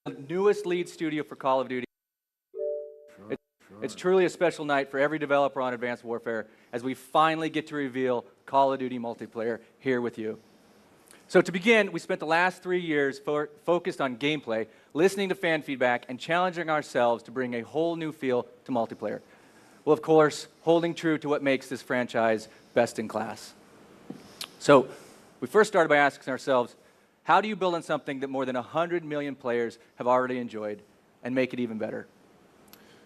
newest lead studio for Call of Duty. It's truly a special night for every developer on Advanced Warfare as we finally get to reveal Call of Duty multiplayer here with you. So to begin, we spent the last 3 years focused on gameplay, listening to fan feedback, and challenging ourselves to bring a whole new feel to multiplayer. Well, of course, holding true to what makes this franchise best in class. So we first started by asking ourselves, how do you build on something that more than 100 million players have already enjoyed and make it even better?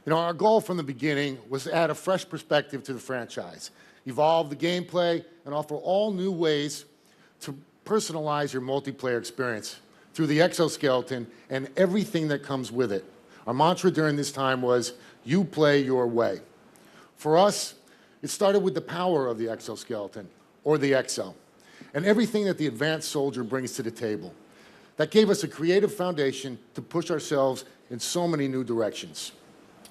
You know, our goal from the beginning was to add a fresh perspective to the franchise, evolve the gameplay, and offer all new ways to personalize your multiplayer experience through the exoskeleton and everything that comes with it. Our mantra during this time was, you play your way. For us, it started with the power of the exoskeleton, or the exo, and everything that the advanced soldier brings to the table. That gave us a creative foundation to push ourselves in so many new directions.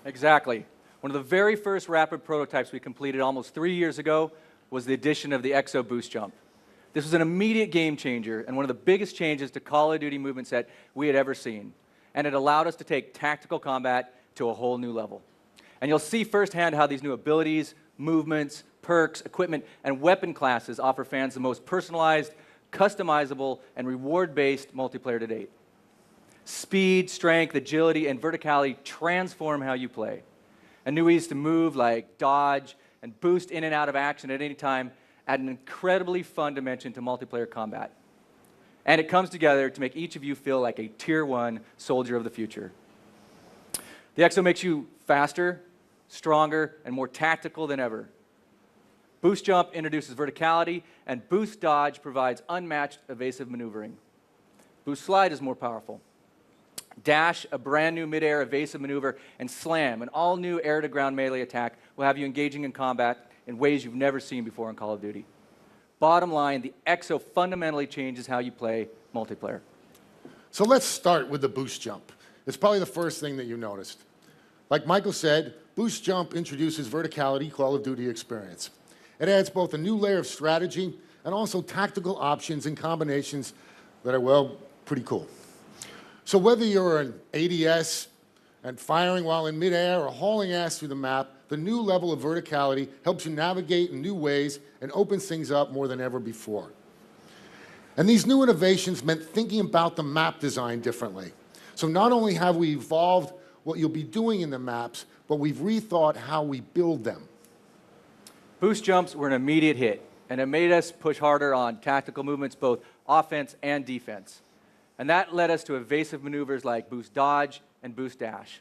Exactly. One of the very first rapid prototypes we completed almost 3 years ago was the addition of the Exo Boost Jump. This was an immediate game changer and one of the biggest changes to Call of Duty movement set we had ever seen. And it allowed us to take tactical combat to a whole new level. And you'll see firsthand how these new abilities, movements, perks, equipment, and weapon classes offer fans the most personalized, customizable, and reward-based multiplayer to date. Speed, strength, agility, and verticality transform how you play. And new ways to move like dodge and boost in and out of action at any time add an incredibly fun dimension to multiplayer combat. And it comes together to make each of you feel like a Tier 1 soldier of the future. The Exo makes you faster, stronger, and more tactical than ever. Boost Jump introduces verticality, and Boost Dodge provides unmatched evasive maneuvering. Boost Slide is more powerful. Dash, a brand new mid-air evasive maneuver, and Slam, an all-new air-to-ground melee attack, will have you engaging in combat in ways you've never seen before in Call of Duty. Bottom line, the Exo fundamentally changes how you play multiplayer. So let's start with the Boost Jump. It's probably the first thing that you noticed. Like Michael said, Boost Jump introduces verticality Call of Duty experience. It adds both a new layer of strategy and also tactical options and combinations that are, well, pretty cool. So whether you're an ADS and firing while in midair or hauling ass through the map, the new level of verticality helps you navigate in new ways and opens things up more than ever before. And these new innovations meant thinking about the map design differently. So not only have we evolved what you'll be doing in the maps, but we've rethought how we build them. Boost Jumps were an immediate hit, and it made us push harder on tactical movements, both offense and defense. And that led us to evasive maneuvers like Boost Dodge and Boost Dash.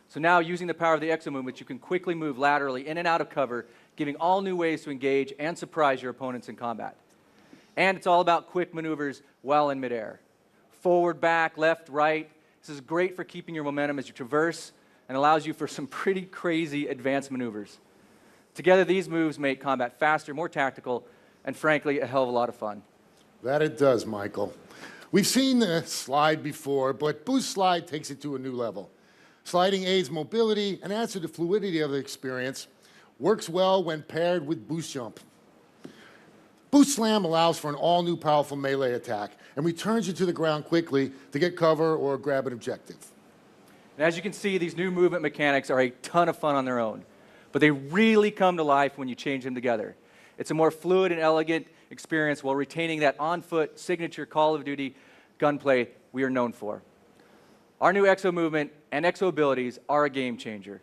So now, using the power of the Exo movements, you can quickly move laterally in and out of cover, giving all new ways to engage and surprise your opponents in combat. And it's all about quick maneuvers while in midair. Forward, back, left, right. This is great for keeping your momentum as you traverse and allows you for some pretty crazy advanced maneuvers. Together, these moves make combat faster, more tactical, and frankly, a hell of a lot of fun. That it does, Michael. We've seen the slide before, but Boost Slide takes it to a new level. Sliding aids mobility and adds to the fluidity of the experience. Works well when paired with Boost Jump. Boost Slam allows for an all-new powerful melee attack and returns you to the ground quickly to get cover or grab an objective. And as you can see, these new movement mechanics are a ton of fun on their own, but they really come to life when you change them together. It's a more fluid and elegant experience while retaining that on-foot signature Call of Duty gunplay we are known for. Our new Exo movement and Exo abilities are a game changer.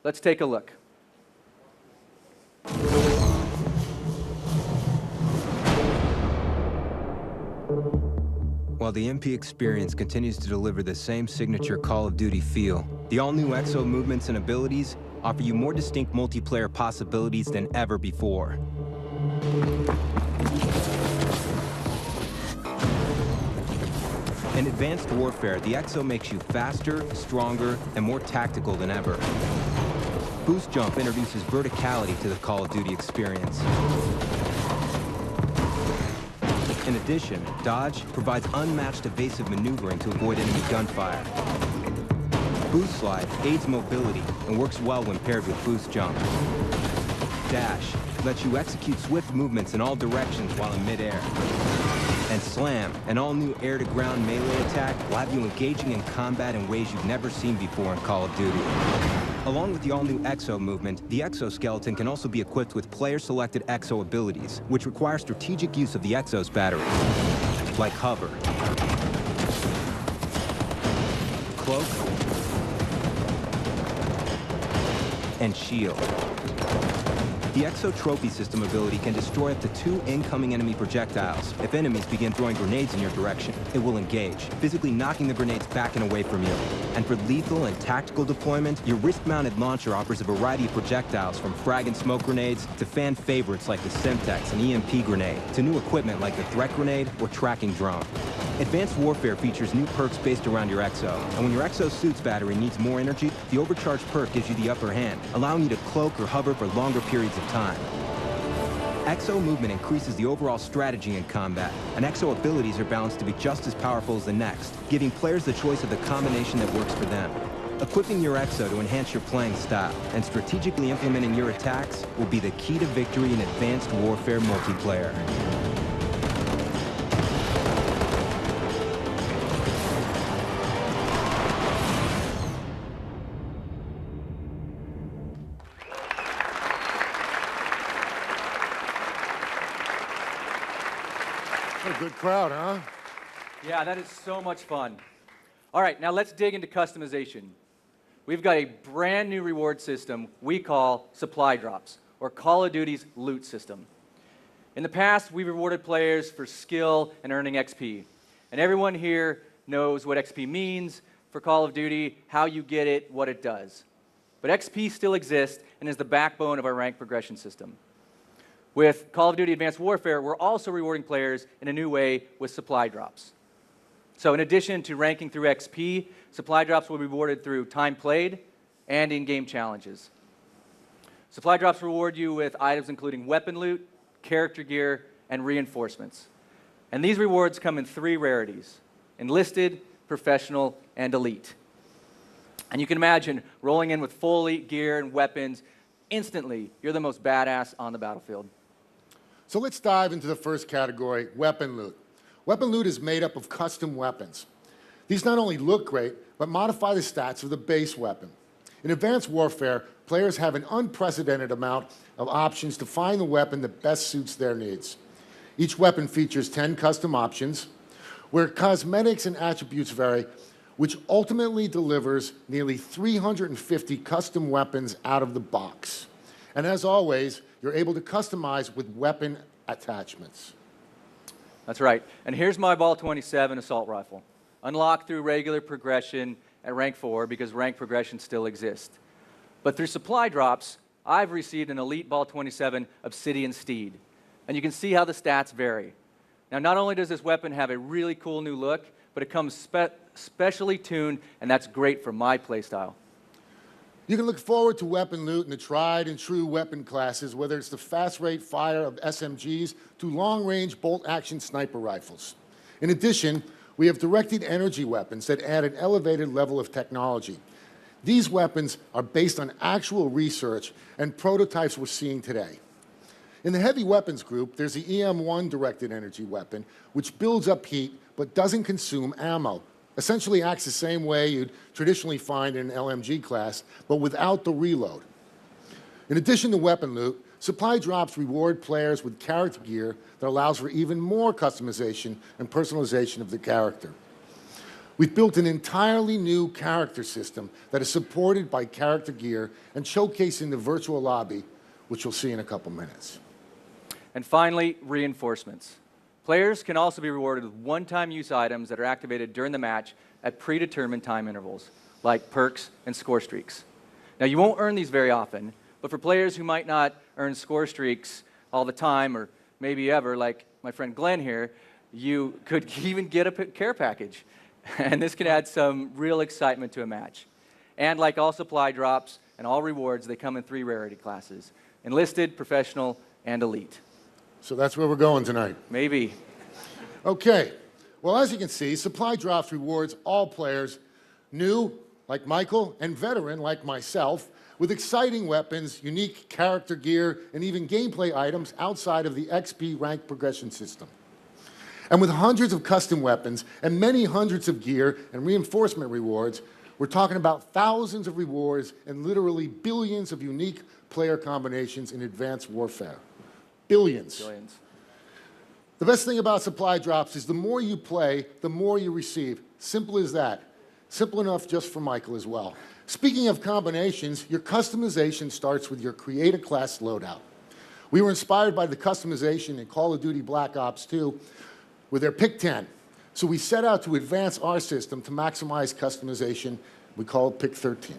Let's take a look. While the MP experience continues to deliver the same signature Call of Duty feel, the all-new Exo movements and abilities offer you more distinct multiplayer possibilities than ever before. In Advanced Warfare, the Exo makes you faster, stronger, and more tactical than ever. Boost Jump introduces verticality to the Call of Duty experience. In addition, Dodge provides unmatched evasive maneuvering to avoid enemy gunfire. Boost Slide aids mobility and works well when paired with Boost Jump. Dash lets you execute swift movements in all directions while in midair. And Slam, an all-new air-to-ground melee attack, will have you engaging in combat in ways you've never seen before in Call of Duty. Along with the all-new Exo movement, the exoskeleton can also be equipped with player-selected Exo abilities, which require strategic use of the Exo's battery, like Hover, Cloak, and Shield. The Exo Trophy System ability can destroy up to 2 incoming enemy projectiles. If enemies begin throwing grenades in your direction, it will engage, physically knocking the grenades back and away from you. And for lethal and tactical deployment, your wrist-mounted launcher offers a variety of projectiles, from frag and smoke grenades to fan favorites like the Semtex and EMP grenade, to new equipment like the Threat Grenade or Tracking Drone. Advanced Warfare features new perks based around your Exo, and when your Exo suit's battery needs more energy, the overcharged perk gives you the upper hand, allowing you to cloak or hover for longer periods of time. Exo movement increases the overall strategy in combat, and Exo abilities are balanced to be just as powerful as the next, giving players the choice of the combination that works for them. Equipping your Exo to enhance your playing style, and strategically implementing your attacks will be the key to victory in Advanced Warfare multiplayer. What a good crowd, huh? Yeah, that is so much fun. All right, now let's dig into customization. We've got a brand new reward system we call supply drops, or Call of Duty's loot system. In the past, we rewarded players for skill and earning XP. And everyone here knows what XP means for Call of Duty, how you get it, what it does. But XP still exists and is the backbone of our rank progression system. With Call of Duty Advanced Warfare, we're also rewarding players in a new way with supply drops. So in addition to ranking through XP, supply drops will be rewarded through time played and in-game challenges. Supply drops reward you with items including weapon loot, character gear, and reinforcements. And these rewards come in 3 rarities: Enlisted, Professional, and Elite. And you can imagine rolling in with full elite gear and weapons. Instantly, you're the most badass on the battlefield. So let's dive into the first category, weapon loot. Weapon loot is made up of custom weapons. These not only look great, but modify the stats of the base weapon. In Advanced Warfare, players have an unprecedented amount of options to find the weapon that best suits their needs. Each weapon features 10 custom options, where cosmetics and attributes vary, which ultimately delivers nearly 350 custom weapons out of the box. And as always, you're able to customize with weapon attachments. That's right. And here's my Ball 27 assault rifle, unlocked through regular progression at rank 4 because rank progression still exists. But through supply drops, I've received an Elite Ball 27 Obsidian Steed. And you can see how the stats vary. Now, not only does this weapon have a really cool new look, but it comes specially tuned, and that's great for my playstyle. You can look forward to weapon loot in the tried and true weapon classes, whether it's the fast rate fire of SMGs to long-range bolt-action sniper rifles. In addition, we have directed energy weapons that add an elevated level of technology. These weapons are based on actual research and prototypes we're seeing today. In the heavy weapons group, there's the EM1 directed energy weapon, which builds up heat but doesn't consume ammo. Essentially acts the same way you'd traditionally find in an LMG class, but without the reload. In addition to weapon loot, supply drops reward players with character gear that allows for even more customization and personalization of the character. We've built an entirely new character system that is supported by character gear and showcased in the virtual lobby, which you'll see in a couple minutes. And finally, reinforcements. Players can also be rewarded with one-time use items that are activated during the match at predetermined time intervals, like perks and score streaks. Now, you won't earn these very often, but for players who might not earn score streaks all the time, or maybe ever, like my friend Glenn here, you could even get a care package. And this can add some real excitement to a match. And like all supply drops and all rewards, they come in 3 rarity classes: Enlisted, Professional, and Elite. So that's where we're going tonight. Maybe. Okay. Well, as you can see, supply drops rewards all players, new, like Michael, and veteran, like myself, with exciting weapons, unique character gear, and even gameplay items outside of the XP rank progression system. And with hundreds of custom weapons and many hundreds of gear and reinforcement rewards, we're talking about thousands of rewards and literally billions of unique player combinations in advanced warfare. Billions. Billions. The best thing about supply drops is the more you play, the more you receive. Simple as that. Simple enough just for Michael as well. Speaking of combinations, your customization starts with your Creator class loadout. We were inspired by the customization in Call of Duty Black Ops 2 with their Pick 10. So we set out to advance our system to maximize customization. We call it Pick 13.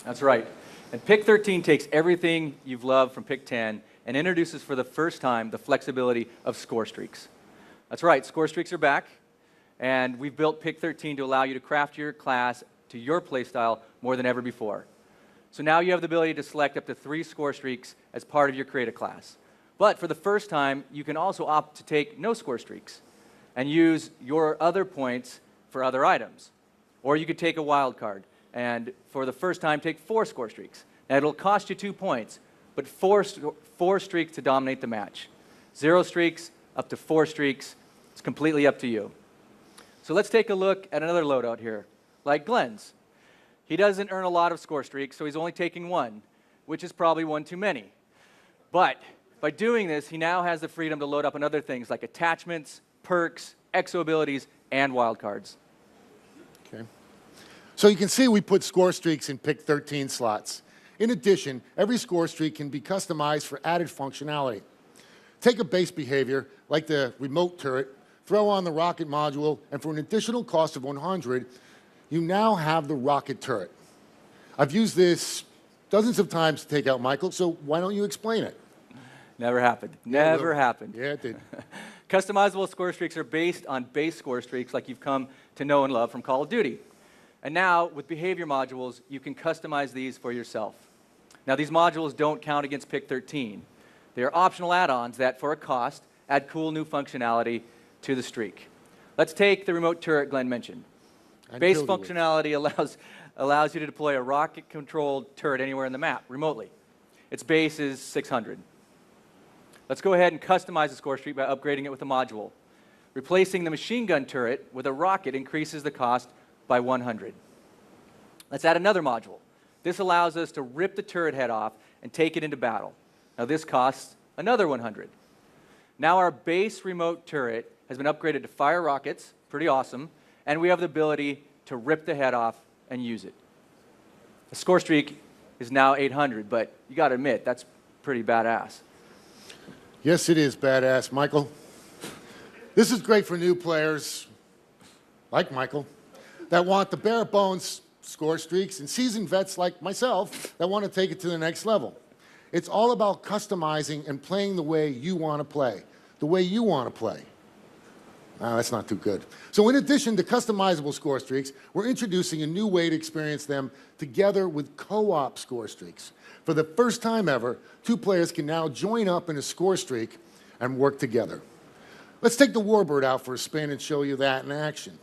That's right. And Pick 13 takes everything you've loved from Pick 10 and introduces for the first time the flexibility of score streaks. That's right, score streaks are back, and we've built Pick 13 to allow you to craft your class to your playstyle more than ever before. So now you have the ability to select up to 3 score streaks as part of your Create a class. But for the first time, you can also opt to take no score streaks and use your other points for other items. Or you could take a wild card and for the first time take 4 score streaks. Now it'll cost you 2 points, but four streaks to dominate the match. 0 streaks up to 4 streaks, it's completely up to you. So let's take a look at another loadout here, like Glenn's. He doesn't earn a lot of score streaks, so he's only taking 1, which is probably 1 too many. But by doing this, he now has the freedom to load up on other things like attachments, perks, exo abilities, and wildcards. Okay. So you can see we put score streaks in Pick 13 slots. In addition, every score streak can be customized for added functionality. Take a base behavior, like the remote turret, throw on the rocket module, and for an additional cost of 100, you now have the rocket turret. I've used this dozens of times to take out Michael, so why don't you explain it? Never happened. Never happened. Yeah, it did. Customizable score streaks are based on base score streaks like you've come to know and love from Call of Duty. And now, with behavior modules, you can customize these for yourself. Now, these modules don't count against Pick 13. They are optional add-ons that, for a cost, add cool new functionality to the streak. Let's take the remote turret Glenn mentioned. Base functionality allows you to deploy a rocket-controlled turret anywhere in the map, remotely. Its base is 600. Let's go ahead and customize the score streak by upgrading it with a module. Replacing the machine gun turret with a rocket increases the cost by 100. Let's add another module. This allows us to rip the turret head off and take it into battle. Now this costs another 100. Now our base remote turret has been upgraded to fire rockets, pretty awesome, and we have the ability to rip the head off and use it. The score streak is now 800, but you got to admit, that's pretty badass. Yes, it is badass, Michael. This is great for new players, like Michael, that want the bare bones score streaks, and seasoned vets like myself that want to take it to the next level. It's all about customizing and playing the way you want to play, the way you want to play. That's not too good. So in addition to customizable score streaks, we're introducing a new way to experience them together with co-op score streaks. For the first time ever, 2 players can now join up in a score streak and work together. Let's take the Warbird out for a spin and show you that in action.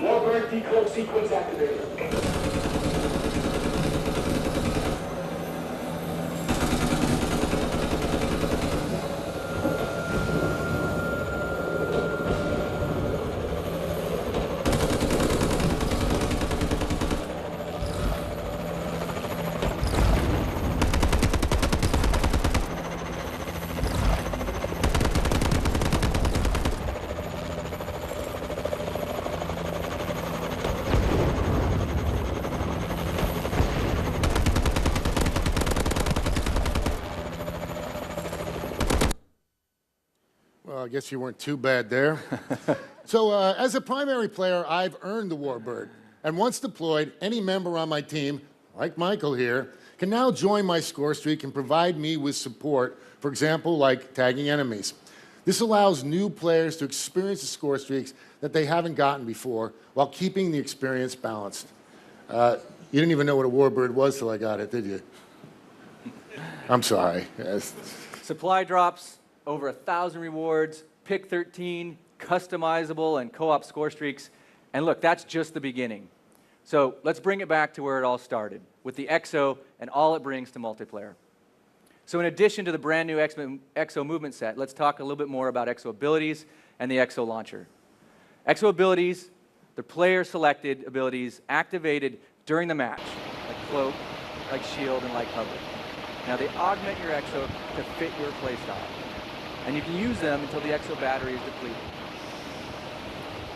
Warbird decloak sequence activated. Well, I guess you weren't too bad there. So as a primary player, I've earned the Warbird. And once deployed, any member on my team, like Michael here, can now join my score streak and provide me with support, for example, like tagging enemies. This allows new players to experience the score streaks that they haven't gotten before while keeping the experience balanced. You didn't even know what a Warbird was till I got it, did you? I'm sorry. Yes. Supply drops, over 1,000 rewards, Pick 13, customizable and co-op score streaks. And look, that's just the beginning. So let's bring it back to where it all started, with the EXO and all it brings to multiplayer. So in addition to the brand new EXO movement set, let's talk a little bit more about EXO abilities and the EXO launcher. EXO abilities, the player-selected abilities activated during the match, like Cloak, like Shield, and like Hover. Now they augment your EXO to fit your playstyle, and you can use them until the EXO battery is depleted.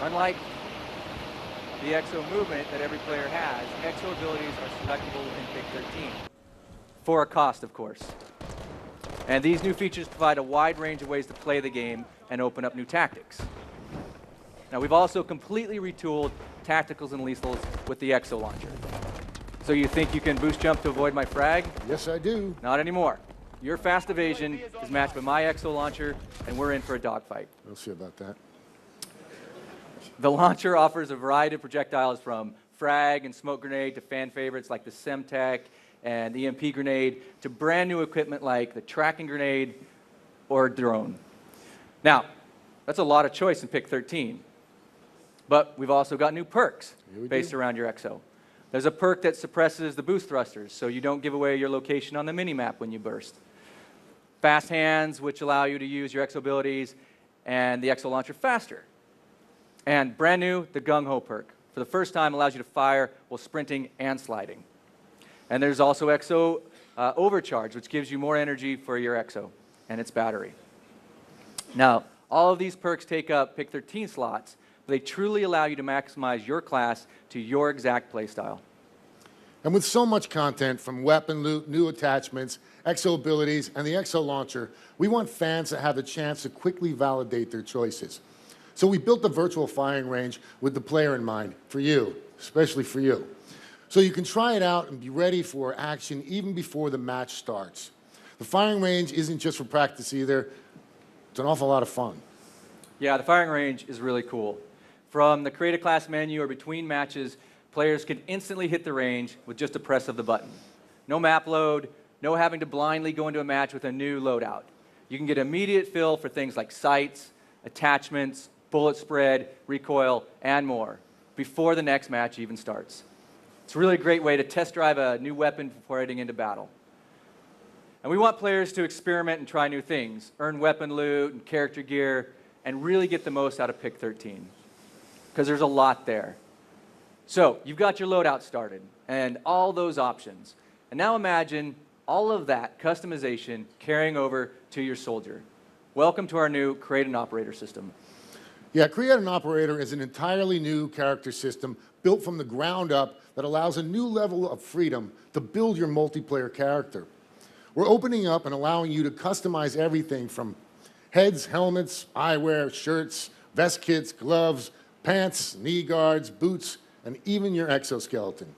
Unlike the EXO movement that every player has, EXO abilities are selectable in Pick 13, for a cost, of course. And these new features provide a wide range of ways to play the game and open up new tactics. Now, we've also completely retooled tacticals and lethals with the EXO launcher. So you think you can boost jump to avoid my frag? Yes, I do. Not anymore. Your fast evasion is matched by my EXO launcher, and we're in for a dogfight. We'll see about that. The launcher offers a variety of projectiles from frag and smoke grenade to fan favorites like the Semtech and the EMP grenade to brand new equipment like the tracking grenade or drone. Now, that's a lot of choice in Pick 13. But we've also got new perks based around your EXO. There's a perk that suppresses the boost thrusters, so you don't give away your location on the minimap when you burst. Fast hands, which allow you to use your EXO abilities and the EXO launcher faster. And brand new, the Gung Ho perk. For the first time, allows you to fire while sprinting and sliding. And there's also EXO Overcharge, which gives you more energy for your EXO and its battery. Now, all of these perks take up Pick 13 slots, but they truly allow you to maximize your class to your exact playstyle. And with so much content from weapon loot, new attachments, EXO abilities, and the EXO launcher, we want fans to have the chance to quickly validate their choices. So we built the virtual firing range with the player in mind, for you, especially for you. So you can try it out and be ready for action even before the match starts. The firing range isn't just for practice either. It's an awful lot of fun. Yeah, the firing range is really cool. From the Create a Class menu or between matches, players can instantly hit the range with just a press of the button. No map load, no having to blindly go into a match with a new loadout. You can get immediate fill for things like sights, attachments, bullet spread, recoil, and more before the next match even starts. It's a really great way to test drive a new weapon before heading into battle. And we want players to experiment and try new things, earn weapon loot and character gear, and really get the most out of Pick 13, because there's a lot there. So you've got your loadout started and all those options. And now imagine all of that customization carrying over to your soldier. Welcome to our new Create an Operator system. Yeah, Create an Operator is an entirely new character system built from the ground up that allows a new level of freedom to build your multiplayer character. We're opening up and allowing you to customize everything from heads, helmets, eyewear, shirts, vest kits, gloves, pants, knee guards, boots, and even your exoskeleton.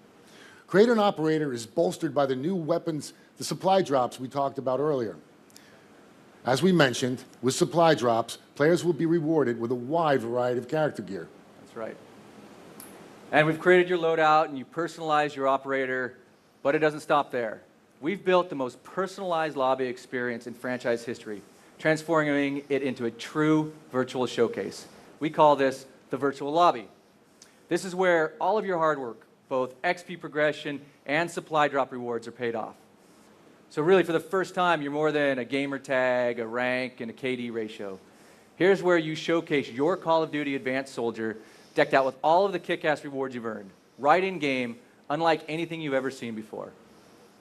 Create an Operator is bolstered by the new weapons, the supply drops we talked about earlier. As we mentioned, with supply drops, players will be rewarded with a wide variety of character gear. That's right. And we've created your loadout and you personalize your operator, but it doesn't stop there. We've built the most personalized lobby experience in franchise history, transforming it into a true virtual showcase. We call this the virtual lobby. This is where all of your hard work, both XP progression and supply drop rewards, are paid off. So really, for the first time, you're more than a gamer tag, a rank, and a KD ratio. Here's where you showcase your Call of Duty Advanced Soldier decked out with all of the kick-ass rewards you've earned, right in-game, unlike anything you've ever seen before.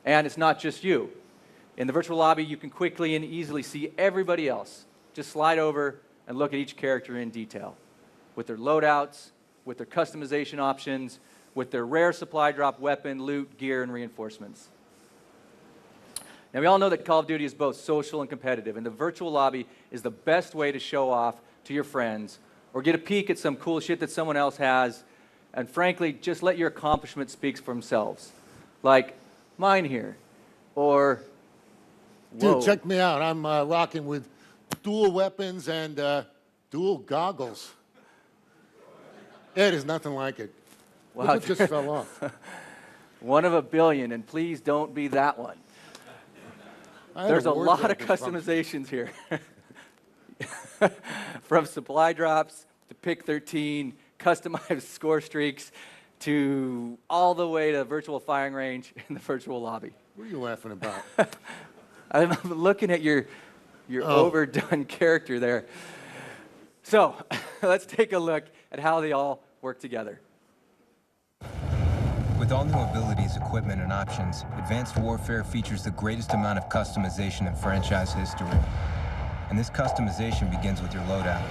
And it's not just you. In the virtual lobby, you can quickly and easily see everybody else. Just slide over and look at each character in detail, with their loadouts, with their customization options, with their rare supply drop weapon, loot, gear, and reinforcements. Now, we all know that Call of Duty is both social and competitive, and the virtual lobby is the best way to show off to your friends or get a peek at some cool shit that someone else has, and frankly, just let your accomplishments speak for themselves. Like mine here, or, whoa. Dude, check me out. I'm rocking with dual weapons and dual goggles. It is nothing like it. Wow. Look what just fell off. One of a billion, and please don't be that one. There's a lot of customizations here. From supply drops to Pick 13, customized score streaks, to all the way to virtual firing range in the virtual lobby. What are you laughing about? I'm looking at your overdone character there. So let's take a look at how they all work together. With all new abilities, equipment, and options, Advanced Warfare features the greatest amount of customization in franchise history. And this customization begins with your loadout.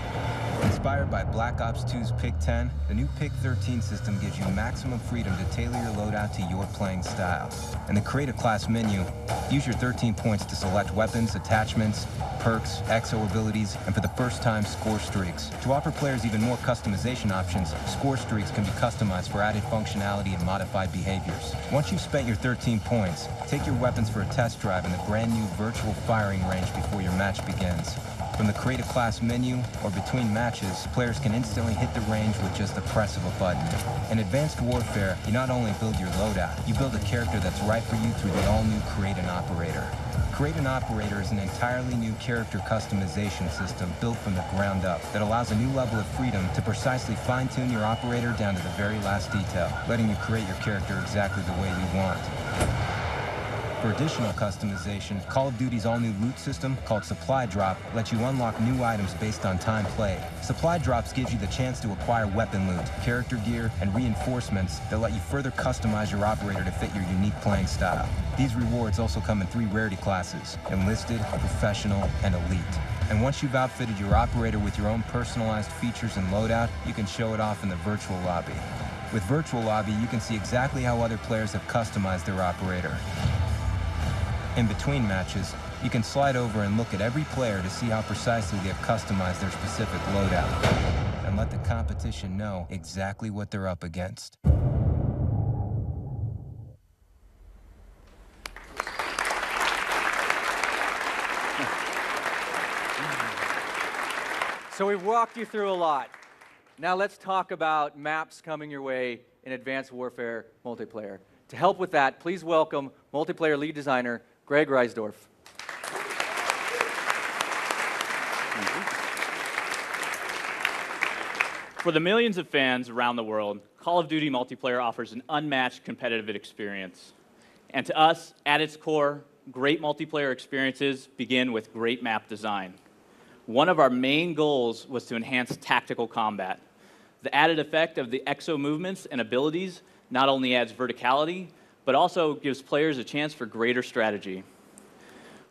Inspired by Black Ops 2's Pick 10, the new Pick 13 system gives you maximum freedom to tailor your loadout to your playing style. In the Create a Class menu, use your 13 points to select weapons, attachments, perks, exo abilities, and for the first time, score streaks. To offer players even more customization options, score streaks can be customized for added functionality and modified behaviors. Once you've spent your 13 points, take your weapons for a test drive in the brand new virtual firing range before your match begins. From the Create a Class menu or between matches, players can instantly hit the range with just the press of a button. In Advanced Warfare, you not only build your loadout, you build a character that's right for you through the all-new Create an Operator. Create an Operator is an entirely new character customization system built from the ground up that allows a new level of freedom to precisely fine-tune your operator down to the very last detail, letting you create your character exactly the way you want. For additional customization, Call of Duty's all-new loot system, called Supply Drop, lets you unlock new items based on time played. Supply Drops gives you the chance to acquire weapon loot, character gear, and reinforcements that let you further customize your operator to fit your unique playing style. These rewards also come in 3 rarity classes: Enlisted, Professional, and Elite. And once you've outfitted your operator with your own personalized features and loadout, you can show it off in the virtual lobby. With Virtual Lobby, you can see exactly how other players have customized their operator. In between matches, you can slide over and look at every player to see how precisely they have customized their specific loadout, and let the competition know exactly what they're up against. So we've walked you through a lot. Now let's talk about maps coming your way in Advanced Warfare multiplayer. To help with that, please welcome multiplayer lead designer Greg Reisdorf. For the millions of fans around the world, Call of Duty multiplayer offers an unmatched competitive experience. And to us, at its core, great multiplayer experiences begin with great map design. One of our main goals was to enhance tactical combat. The added effect of the exo movements and abilities not only adds verticality, but also gives players a chance for greater strategy.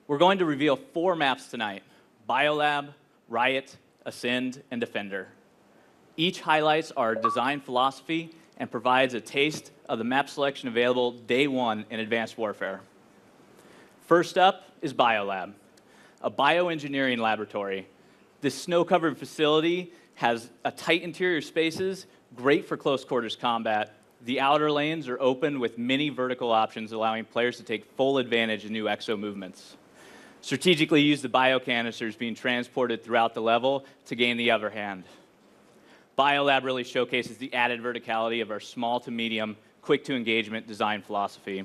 We're going to reveal 4 maps tonight: Biolab, Riot, Ascend, and Defender. Each highlights our design philosophy and provides a taste of the map selection available day one in Advanced Warfare. First up is Biolab, a bioengineering laboratory. This snow-covered facility has a tight interior spaces, great for close quarters combat. The outer lanes are open with many vertical options, allowing players to take full advantage of new exo movements. Strategically use the biocanisters being transported throughout the level to gain the upper hand. Biolab really showcases the added verticality of our small to medium, quick to engagement design philosophy.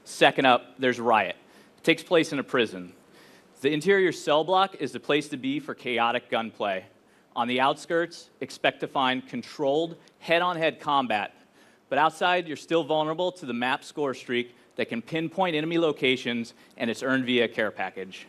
Second up, there's Riot. It takes place in a prison. The interior cell block is the place to be for chaotic gunplay. On the outskirts, expect to find controlled head-on-head combat. But outside, you're still vulnerable to the map score streak that can pinpoint enemy locations, and it's earned via a care package.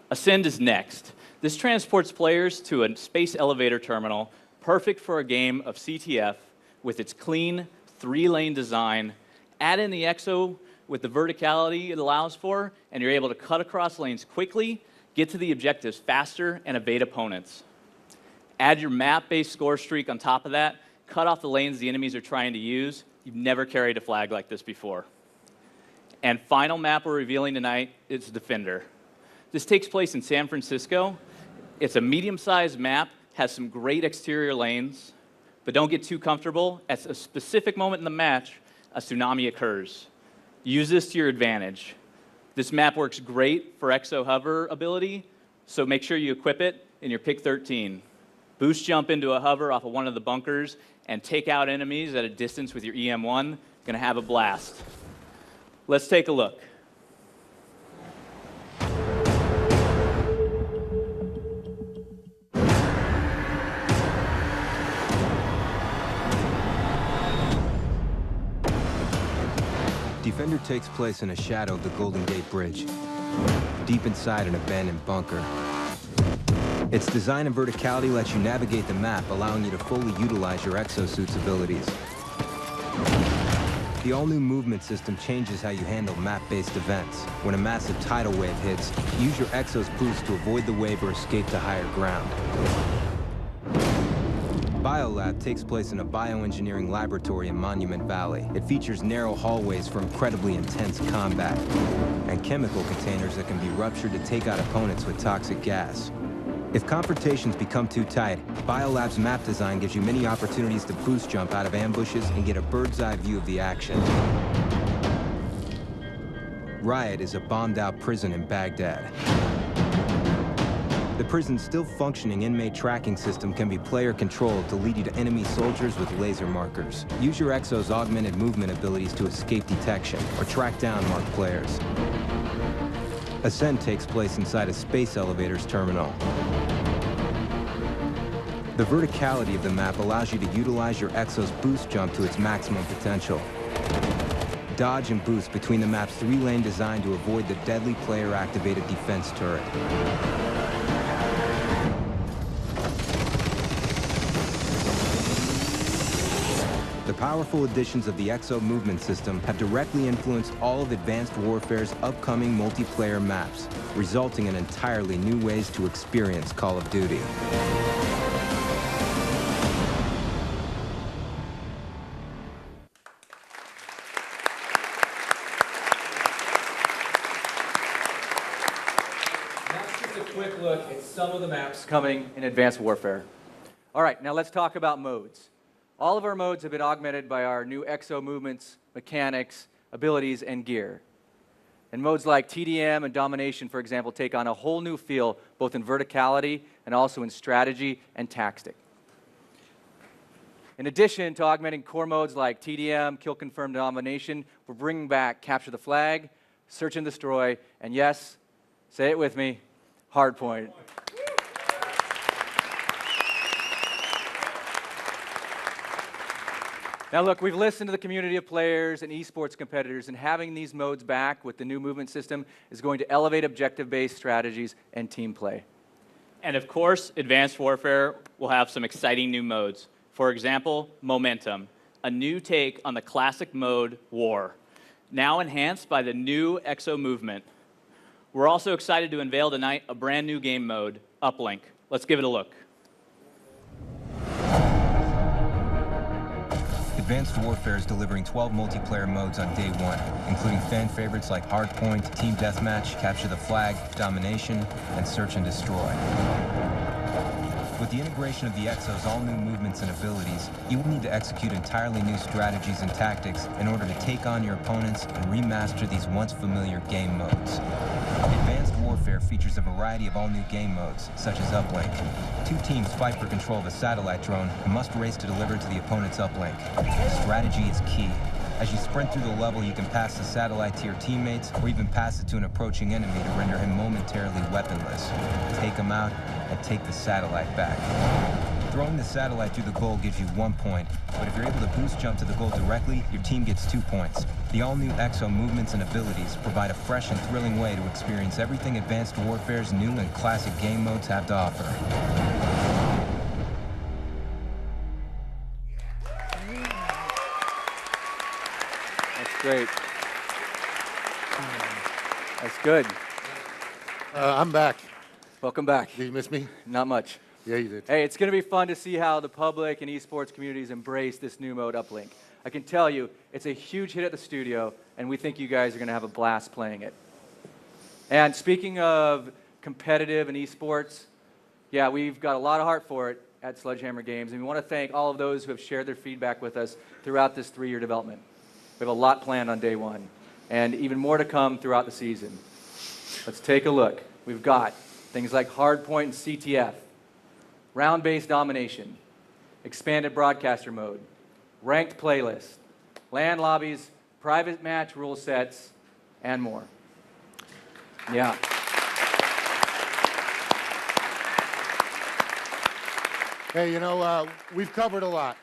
Ascend is next. This transports players to a space elevator terminal, perfect for a game of CTF with its clean 3-lane design. Add in the exo with the verticality it allows for, and you're able to cut across lanes quickly, get to the objectives faster, and evade opponents. Add your map-based score streak on top of that, cut off the lanes the enemies are trying to use. You've never carried a flag like this before. And final map we're revealing tonight is Defender. This takes place in San Francisco. It's a medium-sized map, has some great exterior lanes, but don't get too comfortable. At a specific moment in the match, a tsunami occurs. Use this to your advantage. This map works great for exo hover ability, so make sure you equip it in your Pick 13. Boost jump into a hover off of one of the bunkers and take out enemies at a distance with your EM1. Gonna have a blast. Let's take a look. Defender takes place in a shadow of the Golden Gate Bridge, deep inside an abandoned bunker. Its design and verticality lets you navigate the map, allowing you to fully utilize your exosuit's abilities. The all-new movement system changes how you handle map-based events. When a massive tidal wave hits, use your Exo's boost to avoid the wave or escape to higher ground. Biolab takes place in a bioengineering laboratory in Monument Valley. It features narrow hallways for incredibly intense combat, and chemical containers that can be ruptured to take out opponents with toxic gas. If confrontations become too tight, Biolab's map design gives you many opportunities to boost jump out of ambushes and get a bird's-eye view of the action. Riot is a bombed-out prison in Baghdad. The prison's still functioning inmate tracking system can be player-controlled to lead you to enemy soldiers with laser markers. Use your Exo's augmented movement abilities to escape detection or track down marked players. Ascent takes place inside a space elevator's terminal. The verticality of the map allows you to utilize your Exo's boost jump to its maximum potential. Dodge and boost between the map's 3-lane design to avoid the deadly player-activated defense turret. The powerful additions of the Exo movement system have directly influenced all of Advanced Warfare's upcoming multiplayer maps, resulting in entirely new ways to experience Call of Duty. That's just a quick look at some of the maps coming in Advanced Warfare. All right, now let's talk about modes. All of our modes have been augmented by our new Exo movements, mechanics, abilities, and gear. And modes like TDM and Domination, for example, take on a whole new feel, both in verticality and also in strategy and tactic. In addition to augmenting core modes like TDM, Kill Confirm, Domination, we're bringing back Capture the Flag, Search and Destroy, and yes, say it with me, Hardpoint. Now look, we've listened to the community of players and esports competitors, and having these modes back with the new movement system is going to elevate objective-based strategies and team play. And of course, Advanced Warfare will have some exciting new modes. For example, Momentum, a new take on the classic mode War, now enhanced by the new Exo movement. We're also excited to unveil tonight a brand new game mode, Uplink. Let's give it a look. Advanced Warfare is delivering 12 multiplayer modes on day one, including fan favorites like Hardpoint, Team Deathmatch, Capture the Flag, Domination, and Search and Destroy. With the integration of the Exo's all-new movements and abilities, you will need to execute entirely new strategies and tactics in order to take on your opponents and remaster these once familiar game modes. Advanced Warfare features a variety of all-new game modes, such as Uplink. 2 teams fight for control of a satellite drone and must race to deliver to the opponent's uplink. Strategy is key. As you sprint through the level, you can pass the satellite to your teammates or even pass it to an approaching enemy to render him momentarily weaponless. Take him out and take the satellite back. Throwing the satellite through the goal gives you 1 point, but if you're able to boost jump to the goal directly, your team gets 2 points. The all-new Exo movements and abilities provide a fresh and thrilling way to experience everything Advanced Warfare's new and classic game modes have to offer. That's great. That's good. I'm back. Welcome back. Did you miss me? Not much. Yeah, you did. Hey, it's going to be fun to see how the public and esports communities embrace this new mode Uplink. I can tell you, it's a huge hit at the studio, and we think you guys are going to have a blast playing it. And speaking of competitive and esports, yeah, we've got a lot of heart for it at Sledgehammer Games, and we want to thank all of those who have shared their feedback with us throughout this 3-year development. We have a lot planned on day one, and even more to come throughout the season. Let's take a look. We've got things like Hardpoint and CTF, round-based domination, expanded broadcaster mode, ranked playlist, LAN lobbies, private match rule sets, and more. Yeah. Hey, you know, we've covered a lot.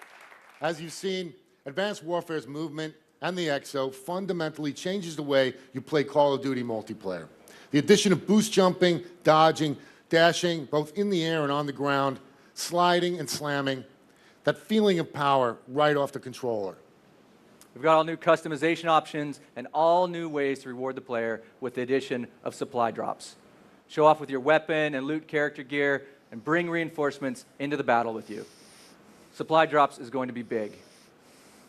As you've seen, Advanced Warfare's movement and the EXO fundamentally changes the way you play Call of Duty multiplayer. The addition of boost jumping, dodging, dashing, both in the air and on the ground, sliding and slamming, that feeling of power right off the controller. We've got all new customization options and all new ways to reward the player with the addition of supply drops. Show off with your weapon and loot character gear and bring reinforcements into the battle with you. Supply drops is going to be big.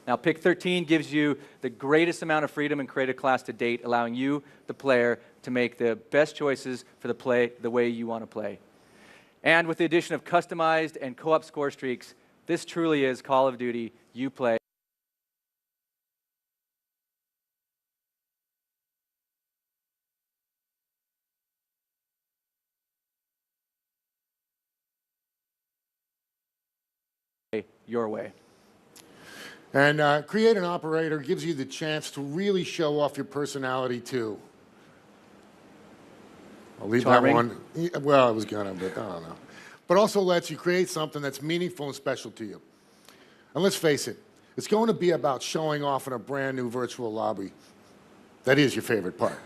Now, Pick 13 gives you the greatest amount of freedom in Creative Class to date, allowing you, the player, to make the best choices for the way you want to play. And with the addition of customized and co-op score streaks, this truly is Call of Duty you play. Your way. And Create an Operator gives you the chance to really show off your personality, too. I'll leave Charming. that one. Yeah, well, I was gonna, but I don't know. But also lets you create something that's meaningful and special to you. And let's face it, it's going to be about showing off in a brand new virtual lobby. That is your favorite part.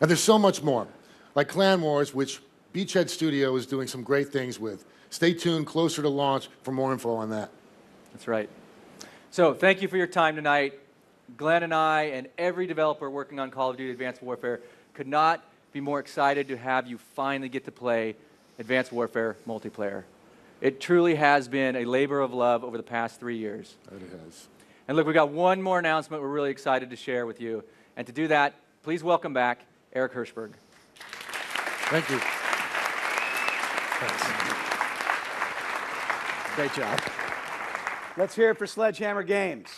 And there's so much more, like Clan Wars, which Beachhead Studio is doing some great things with. Stay tuned closer to launch for more info on that. That's right. So thank you for your time tonight. Glenn and I and every developer working on Call of Duty Advanced Warfare could not be more excited to have you finally get to play Advanced Warfare multiplayer. It truly has been a labor of love over the past 3 years. It has. And look, we've got one more announcement we're really excited to share with you. And to do that, please welcome back Eric Hirschberg. Thank you. Great job. Let's hear it for Sledgehammer Games.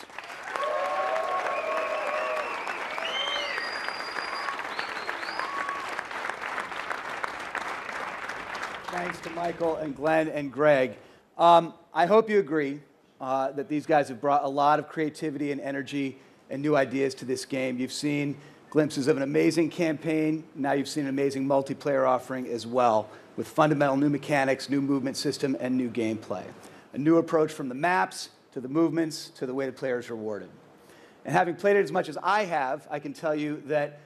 Thanks to Michael and Glenn and Greg. I hope you agree that these guys have brought a lot of creativity and energy and new ideas to this game. You've seen glimpses of an amazing campaign. Now you've seen an amazing multiplayer offering as well, with fundamental new mechanics, new movement system, and new gameplay. A new approach from the maps to the movements to the way the player is rewarded. And having played it as much as I have, I can tell you that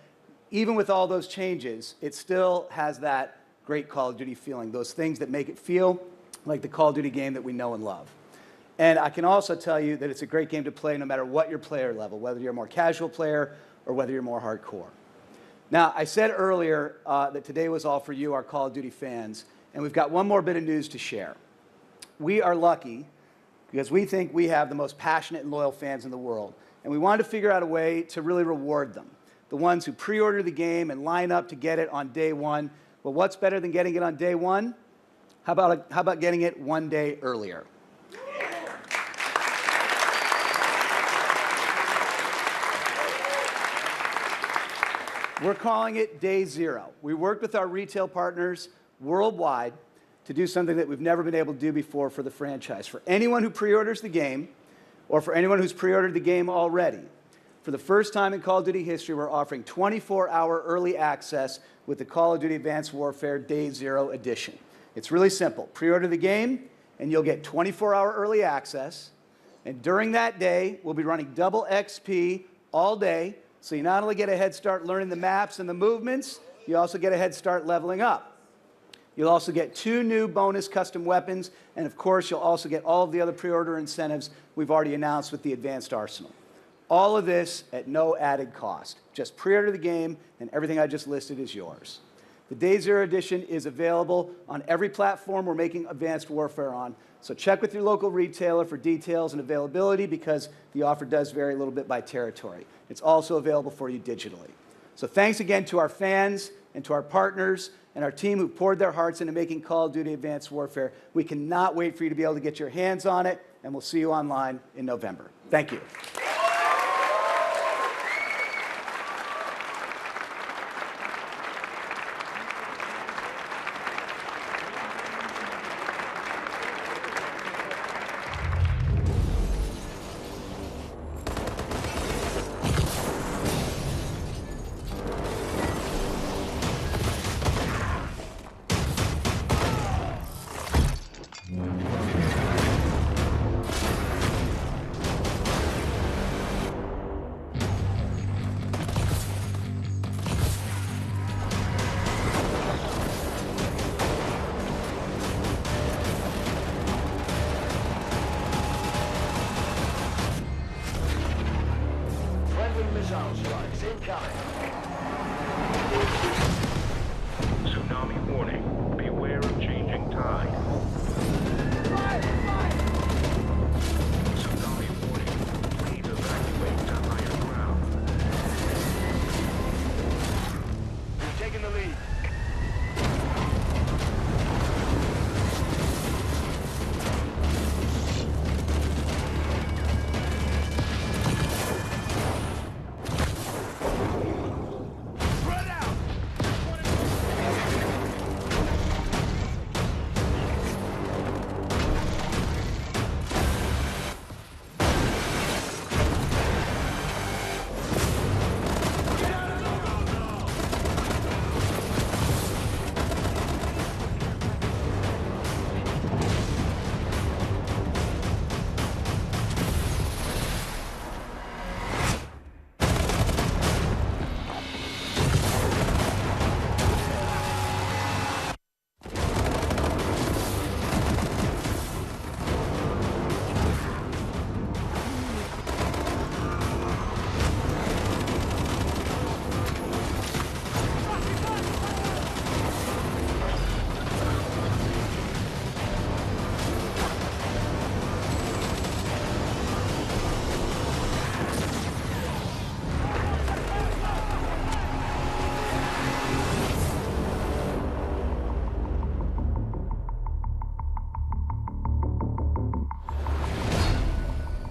even with all those changes, it still has that great Call of Duty feeling, those things that make it feel like the Call of Duty game that we know and love. And I can also tell you that it's a great game to play no matter what your player level, whether you're a more casual player or whether you're more hardcore. Now, I said earlier that today was all for you, our Call of Duty fans, and we've got one more bit of news to share. We are lucky because we think we have the most passionate and loyal fans in the world, and we wanted to figure out a way to really reward them. The ones who pre-order the game and line up to get it on day one. Well, what's better than getting it on day one? How about getting it one day earlier? We're calling it Day Zero. We worked with our retail partners worldwide to do something that we've never been able to do before for the franchise. For anyone who pre-orders the game, or for anyone who's pre-ordered the game already, for the first time in Call of Duty history, we're offering 24-hour early access with the Call of Duty Advanced Warfare Day Zero Edition. It's really simple. Pre-order the game, and you'll get 24-hour early access. And during that day, we'll be running double XP all day, so you not only get a head start learning the maps and the movements, you also get a head start leveling up. You'll also get 2 new bonus custom weapons, and of course, you'll also get all of the other pre-order incentives we've already announced with the Advanced Arsenal. All of this at no added cost. Just pre-order the game, and everything I just listed is yours. The Day Zero Edition is available on every platform we're making Advanced Warfare on, so check with your local retailer for details and availability because the offer does vary a little bit by territory. It's also available for you digitally. So thanks again to our fans and to our partners and our team who poured their hearts into making Call of Duty Advanced Warfare. We cannot wait for you to be able to get your hands on it, and we'll see you online in November. Thank you. Missile strikes incoming. Tsunami warning. Beware of changing tide. Tsunami warning. Please evacuate to higher ground. We've taken the lead.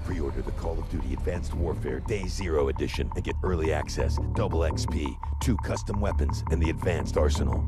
Pre-order the Call of Duty Advanced Warfare Day Zero Edition and get early access, double XP, 2 custom weapons, and the advanced arsenal.